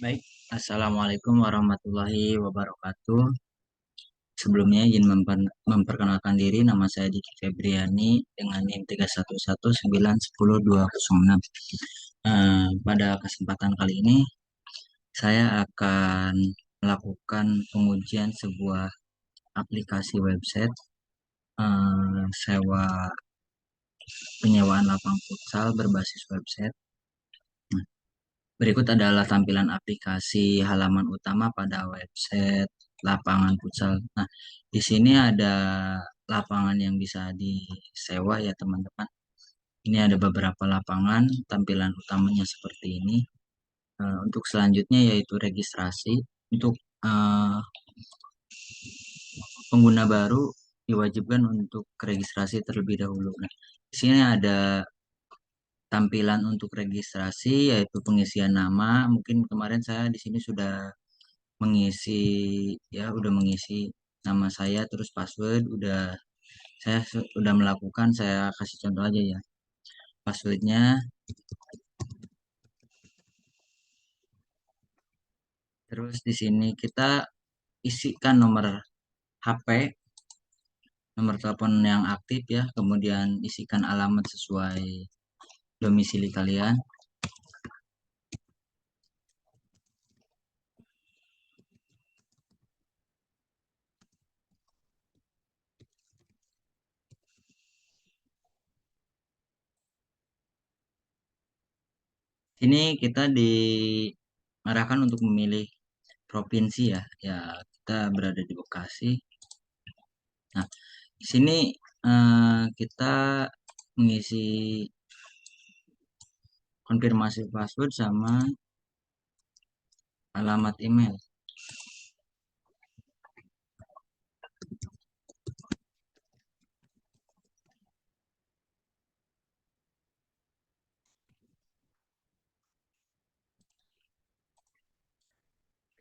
Baik, Assalamualaikum warahmatullahi wabarakatuh. Sebelumnya izin memperkenalkan diri, nama saya Diki Febriani dengan NIM 311910206. Pada kesempatan kali ini, saya akan melakukan pengujian sebuah aplikasi website sewa penyewaan lapang futsal berbasis website. Nah, berikut adalah tampilan aplikasi halaman utama pada website lapangan futsal. Nah, di sini ada lapangan yang bisa disewa ya teman-teman. Ini ada beberapa lapangan, tampilan utamanya seperti ini. Untuk selanjutnya yaitu registrasi. Untuk eh, pengguna baru diwajibkan untuk registrasi terlebih dahulu. Nah, di sini ada tampilan untuk registrasi yaitu pengisian nama. Mungkin kemarin saya di sini sudah mengisi udah mengisi nama saya terus password udah melakukan. Saya kasih contoh aja ya. Passwordnya, terus di sini kita isikan nomor HP, nomor telepon yang aktif ya, kemudian isikan alamat sesuai domisili kalian. Ini kita diarahkan untuk memilih provinsi ya. Ya, kita berada di Bekasi. Nah, di sini kita mengisi konfirmasi password sama alamat email.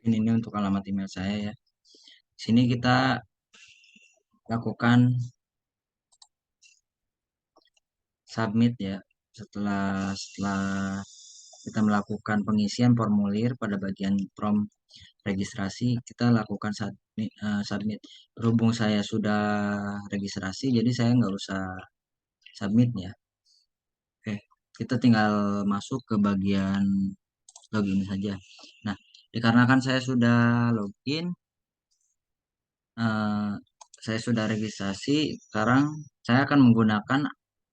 Ini untuk alamat email saya ya. Sini kita lakukan submit ya. Setelah kita melakukan pengisian formulir pada bagian form registrasi, kita lakukan submit. Berhubung saya sudah registrasi, jadi saya nggak usah submit ya. Oke, kita tinggal masuk ke bagian login saja. Nah, dikarenakan saya sudah login, eh, saya sudah registrasi. Sekarang saya akan menggunakan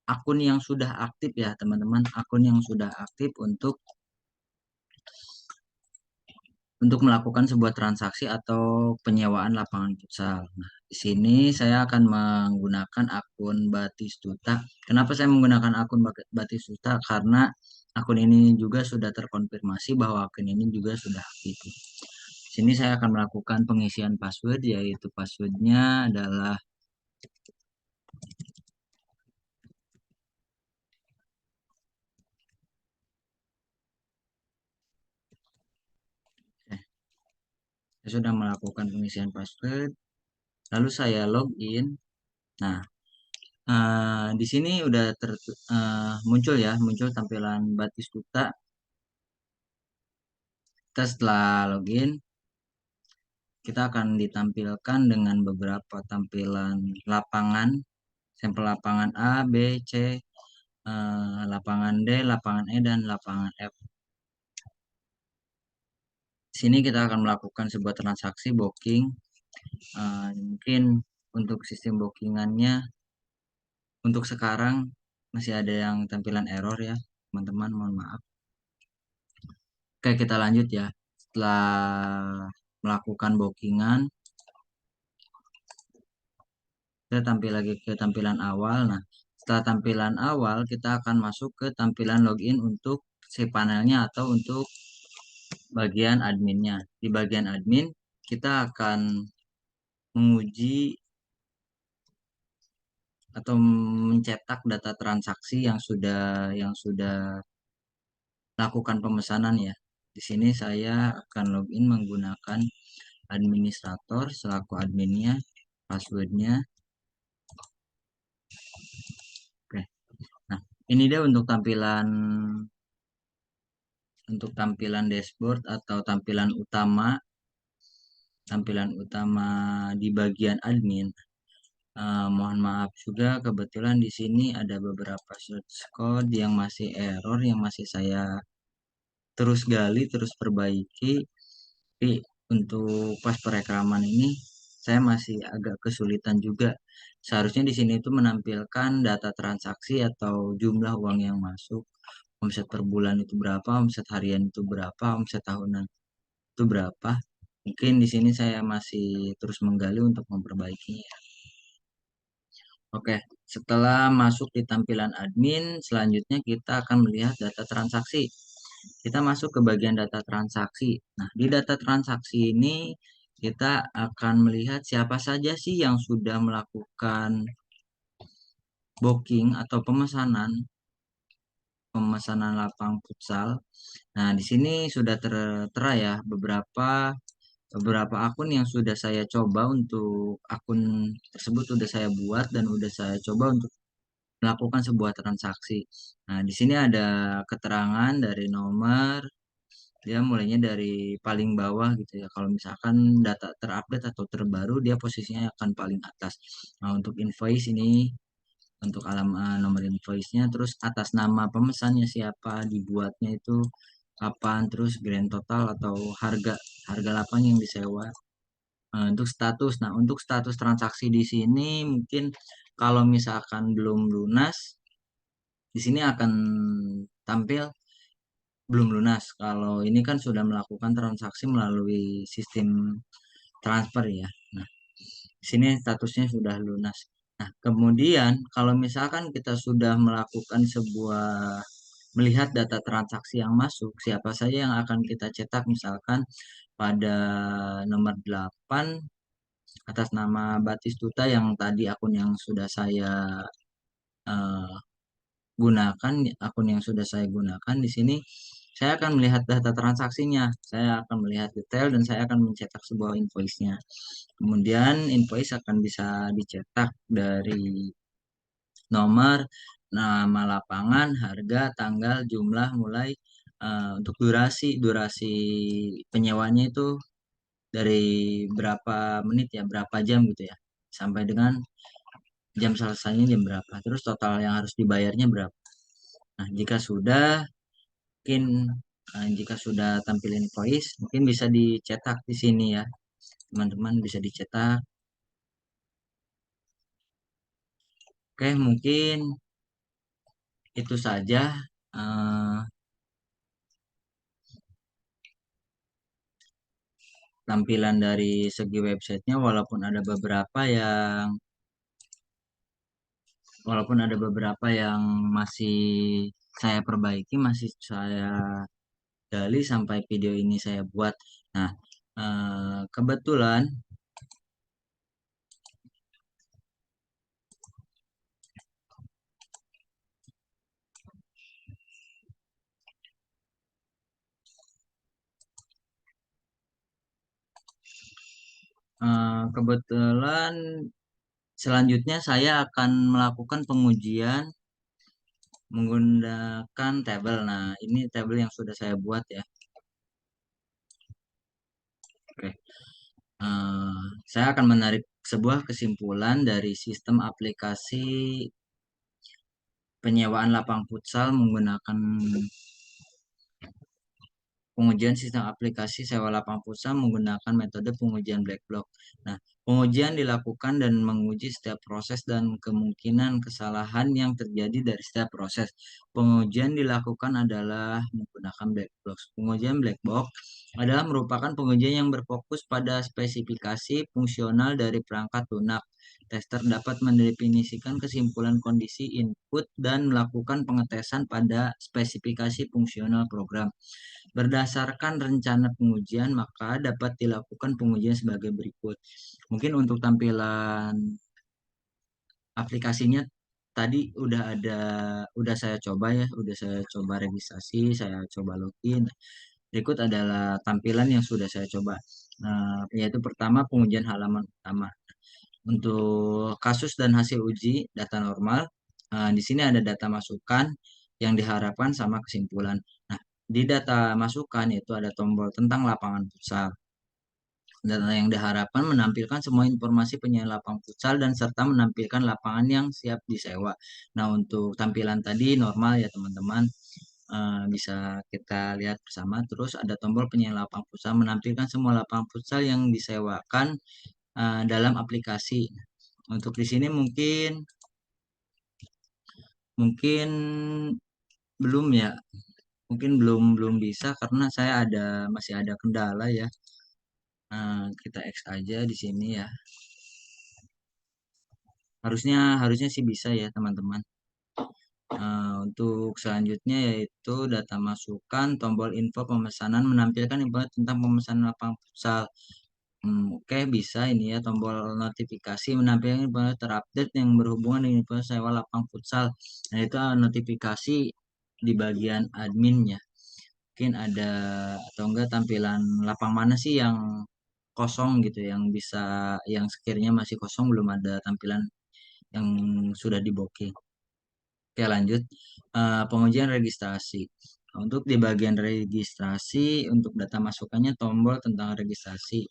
akun yang sudah aktif ya, teman-teman. Akun yang sudah aktif untuk melakukan sebuah transaksi atau penyewaan lapangan futsal. Nah, di sini saya akan menggunakan akun Batistuta. Kenapa saya menggunakan akun Batistuta? Karena akun ini juga sudah terkonfirmasi bahwa akun ini juga sudah aktif. Di sini saya akan melakukan pengisian password, yaitu passwordnya adalah eh, saya sudah melakukan pengisian password, lalu saya login. Nah, di sini udah muncul ya, muncul tampilan Batistuta. Kita setelah login, kita akan ditampilkan dengan beberapa tampilan lapangan, sampel lapangan A, B, C, lapangan D, lapangan E, dan lapangan F. Di sini kita akan melakukan sebuah transaksi booking. Mungkin untuk sistem bookingannya, untuk sekarang masih ada yang tampilan error ya, teman-teman, mohon maaf. Oke, kita lanjut ya. Setelah melakukan bookingan, kita tampil lagi ke tampilan awal. Nah, setelah tampilan awal, kita akan masuk ke tampilan login untuk si panelnya atau untuk bagian adminnya. Di bagian admin, kita akan menguji atau mencetak data transaksi yang sudah lakukan pemesanan ya. Di sini saya akan login menggunakan administrator selaku adminnya, passwordnya. Oke. Nah, ini dia untuk tampilan untuk tampilan dashboard atau tampilan utama di bagian admin. Mohon maaf juga kebetulan di sini ada beberapa source code yang masih error, yang masih saya terus gali, terus perbaiki. Tapi untuk pas perekaman ini saya masih agak kesulitan juga. Seharusnya di sini itu menampilkan data transaksi atau jumlah uang yang masuk, omset per bulan itu berapa, omset harian itu berapa, omset tahunan itu berapa. Mungkin di sini saya masih terus menggali untuk memperbaikinya. Oke, setelah masuk di tampilan admin, selanjutnya kita akan melihat data transaksi. Kita masuk ke bagian data transaksi. Nah, di data transaksi ini kita akan melihat siapa saja sih yang sudah melakukan booking atau pemesanan pemesanan lapang futsal. Nah, di sini sudah tertera ya beberapa akun yang sudah saya coba, untuk akun tersebut sudah saya buat dan sudah saya coba untuk melakukan sebuah transaksi. Nah, di sini ada keterangan dari nomor, dia mulainya dari paling bawah gitu ya. Kalau misalkan data terupdate atau terbaru, dia posisinya akan paling atas. Nah, untuk invoice ini, untuk nomor invoice-nya, terus atas nama pemesannya siapa, dibuatnya itu kapan, terus grand total atau harga harga lapang yang disewa. Untuk status, nah untuk status transaksi di sini mungkin kalau misalkan belum lunas, di sini akan tampil belum lunas. Kalau ini kan sudah melakukan transaksi melalui sistem transfer ya. Nah, di sini statusnya sudah lunas. Nah, kemudian kalau misalkan kita sudah melakukan melihat data transaksi yang masuk, siapa saja yang akan kita cetak, misalkan pada nomor 8 atas nama Batistuta, yang tadi akun yang sudah saya eh, gunakan, akun yang sudah saya gunakan di sini, saya akan melihat data transaksinya, saya akan melihat detail, dan saya akan mencetak sebuah invoice-nya. Kemudian invoice akan bisa dicetak dari nomor, nama lapangan, harga, tanggal, jumlah, mulai untuk durasi penyewanya itu dari berapa menit ya, berapa jam gitu ya, sampai dengan jam selesainya jam berapa, terus total yang harus dibayarnya berapa. Nah, jika sudah tampil invoice, mungkin bisa dicetak di sini ya, teman-teman bisa dicetak. Oke, mungkin itu saja eh, tampilan dari segi websitenya, walaupun ada beberapa yang masih saya perbaiki, masih saya gali sampai video ini saya buat. Nah, kebetulan kebetulan selanjutnya saya akan melakukan pengujian menggunakan tabel. Nah, ini tabel yang sudah saya buat ya. Oke. Eh, saya akan menarik sebuah kesimpulan dari sistem aplikasi penyewaan lapang futsal menggunakan pengujian sistem aplikasi sewa lapang futsal menggunakan metode pengujian black box. Nah, pengujian dilakukan dan menguji setiap proses dan kemungkinan kesalahan yang terjadi dari setiap proses. Pengujian dilakukan adalah menggunakan black box. Pengujian black box adalah merupakan pengujian yang berfokus pada spesifikasi fungsional dari perangkat lunak. Tester dapat mendefinisikan kesimpulan kondisi input dan melakukan pengetesan pada spesifikasi fungsional program. Berdasarkan rencana pengujian, maka dapat dilakukan pengujian sebagai berikut. Mungkin untuk tampilan aplikasinya tadi udah saya coba ya, udah saya coba registrasi, saya coba login. Berikut adalah tampilan yang sudah saya coba. Yaitu pertama, pengujian halaman utama. Untuk kasus dan hasil uji data normal, di sini ada data masukan yang diharapkan sama kesimpulan. Nah, di data masukan yaitu ada tombol tentang lapangan futsal. Data yang diharapkan menampilkan semua informasi penyediaan lapangan futsal dan serta menampilkan lapangan yang siap disewa. Nah, untuk tampilan tadi normal ya teman-teman. Bisa kita lihat bersama. Terus ada tombol penyediaan lapangan futsal menampilkan semua lapangan futsal yang disewakan dalam aplikasi. Untuk di sini mungkin mungkin belum ya, mungkin belum belum bisa karena saya masih ada kendala ya. Kita X aja di sini ya. Harusnya harusnya sih bisa ya teman-teman. Untuk selanjutnya yaitu data masukan tombol info pemesanan menampilkan info tentang pemesanan lapangan futsal. Oke, bisa ini ya tombol notifikasi menampilkan info terupdate yang berhubungan dengan info sewa lapang futsal. Nah, itu notifikasi di bagian adminnya. Mungkin ada atau enggak tampilan lapang mana sih yang kosong gitu yang bisa yang sekiranya masih kosong belum ada tampilan yang sudah di booking. Oke, lanjut. Pengujian registrasi. Untuk di bagian registrasi, untuk data masukannya tombol tentang registrasi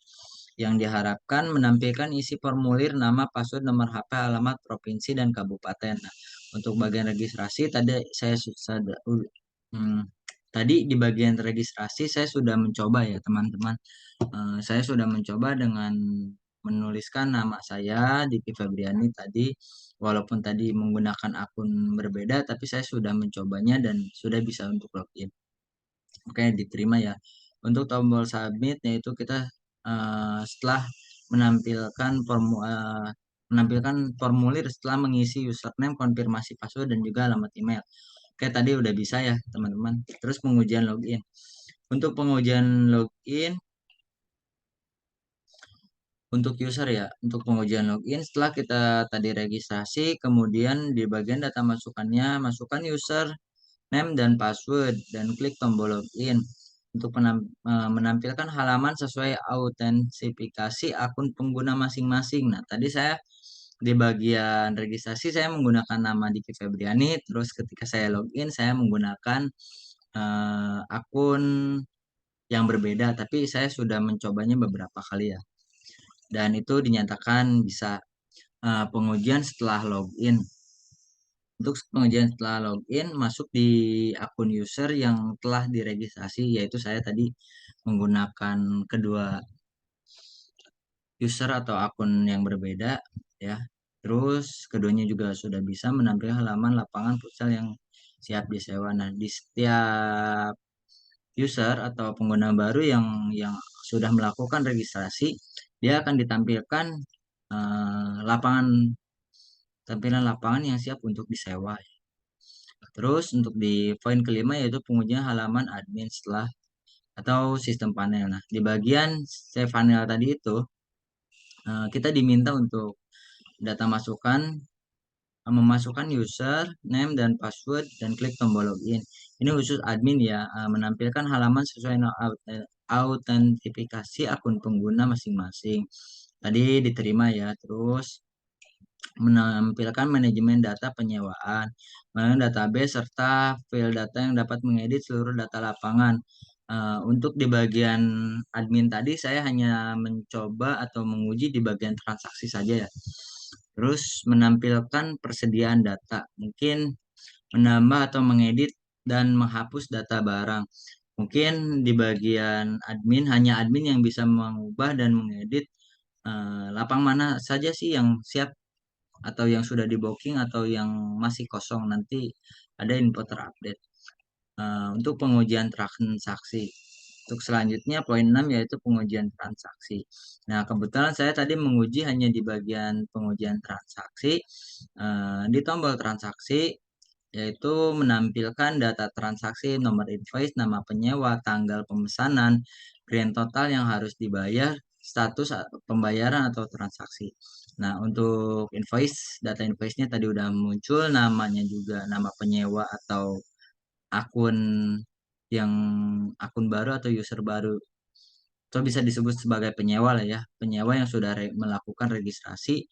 yang diharapkan menampilkan isi formulir nama, password, nomor HP, alamat, provinsi, dan kabupaten. Nah, untuk bagian registrasi tadi hmm, tadi di bagian registrasi saya sudah mencoba ya teman-teman. Saya sudah mencoba dengan menuliskan nama saya Diki Febriani tadi, walaupun tadi menggunakan akun berbeda, tapi saya sudah mencobanya dan sudah bisa untuk login. Oke, diterima ya. Untuk tombol submit yaitu kita setelah menampilkan menampilkan formulir setelah mengisi username, konfirmasi password dan juga alamat email. Oke, tadi udah bisa ya, teman-teman. Terus pengujian login. Untuk pengujian login untuk user ya, untuk pengujian login setelah kita tadi registrasi, kemudian di bagian data masukannya, masukkan user name dan password dan klik tombol login untuk menampilkan halaman sesuai autentifikasi akun pengguna masing-masing. Nah, tadi saya di bagian registrasi saya menggunakan nama Diki Febriani, terus ketika saya login saya menggunakan akun yang berbeda, tapi saya sudah mencobanya beberapa kali ya. Dan itu dinyatakan bisa pengujian setelah login. Untuk pengujian setelah login, masuk di akun user yang telah diregistrasi, yaitu saya tadi menggunakan kedua user atau akun yang berbeda ya. Terus keduanya juga sudah bisa menampilkan halaman lapangan futsal yang siap disewa. Nah, di setiap user atau pengguna baru yang sudah melakukan registrasi, dia akan ditampilkan lapangan tampilan lapangan yang siap untuk disewa. Terus untuk di poin kelima yaitu pengujian halaman admin setelah atau sistem panel. Nah, di bagian save panel tadi itu kita diminta untuk data masukan memasukkan user, name dan password dan klik tombol login. Ini khusus admin ya, menampilkan halaman sesuai autentifikasi akun pengguna masing-masing. Tadi diterima ya, terus menampilkan manajemen data penyewaan, database serta file data yang dapat mengedit seluruh data lapangan. Untuk di bagian admin tadi saya hanya mencoba atau menguji di bagian transaksi saja ya. Terus menampilkan persediaan data, mungkin menambah atau mengedit dan menghapus data barang. Mungkin di bagian admin hanya admin yang bisa mengubah dan mengedit lapang mana saja sih yang siap atau yang sudah di booking atau yang masih kosong nanti ada info terupdate. Untuk pengujian transaksi. Untuk selanjutnya poin 6 yaitu pengujian transaksi. Nah, kebetulan saya tadi menguji hanya di bagian pengujian transaksi. Di tombol transaksi yaitu menampilkan data transaksi, nomor invoice, nama penyewa, tanggal pemesanan, grand total yang harus dibayar, status pembayaran atau transaksi. Nah, untuk invoice, data invoice-nya tadi udah muncul, namanya juga nama penyewa atau akun yang akun baru atau user baru atau bisa disebut sebagai penyewa lah ya, penyewa yang sudah melakukan registrasi,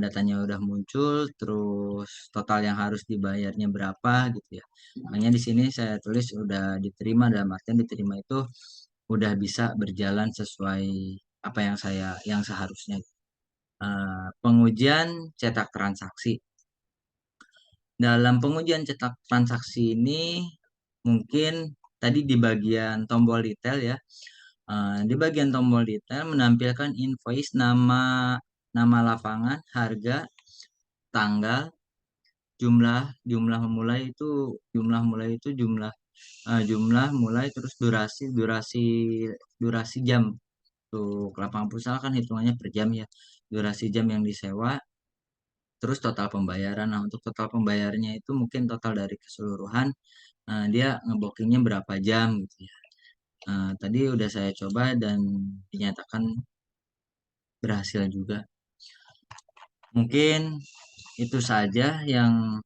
datanya udah muncul, terus total yang harus dibayarnya berapa gitu ya. Makanya di sini saya tulis udah diterima, dalam artian diterima itu udah bisa berjalan sesuai apa yang seharusnya. Pengujian cetak transaksi. Dalam pengujian cetak transaksi ini mungkin tadi di bagian tombol detail ya. Di bagian tombol detail menampilkan invoice nama nama lapangan, harga, tanggal, jumlah jumlah mulai itu jumlah mulai terus durasi jam. Untuk lapangan futsal kan hitungannya per jam ya. Durasi jam yang disewa, terus total pembayaran. Nah, untuk total pembayarannya itu mungkin total dari keseluruhan, dia ngebookingnya berapa jam gitu ya. Tadi udah saya coba dan dinyatakan berhasil juga. Mungkin itu saja yang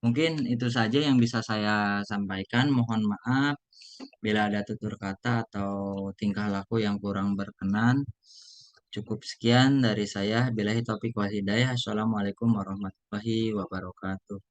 yang bisa saya sampaikan. Mohon maaf bila ada tutur kata atau tingkah laku yang kurang berkenan. Cukup sekian dari saya. Billahi taufik wal hidayah. Assalamualaikum warahmatullahi wabarakatuh.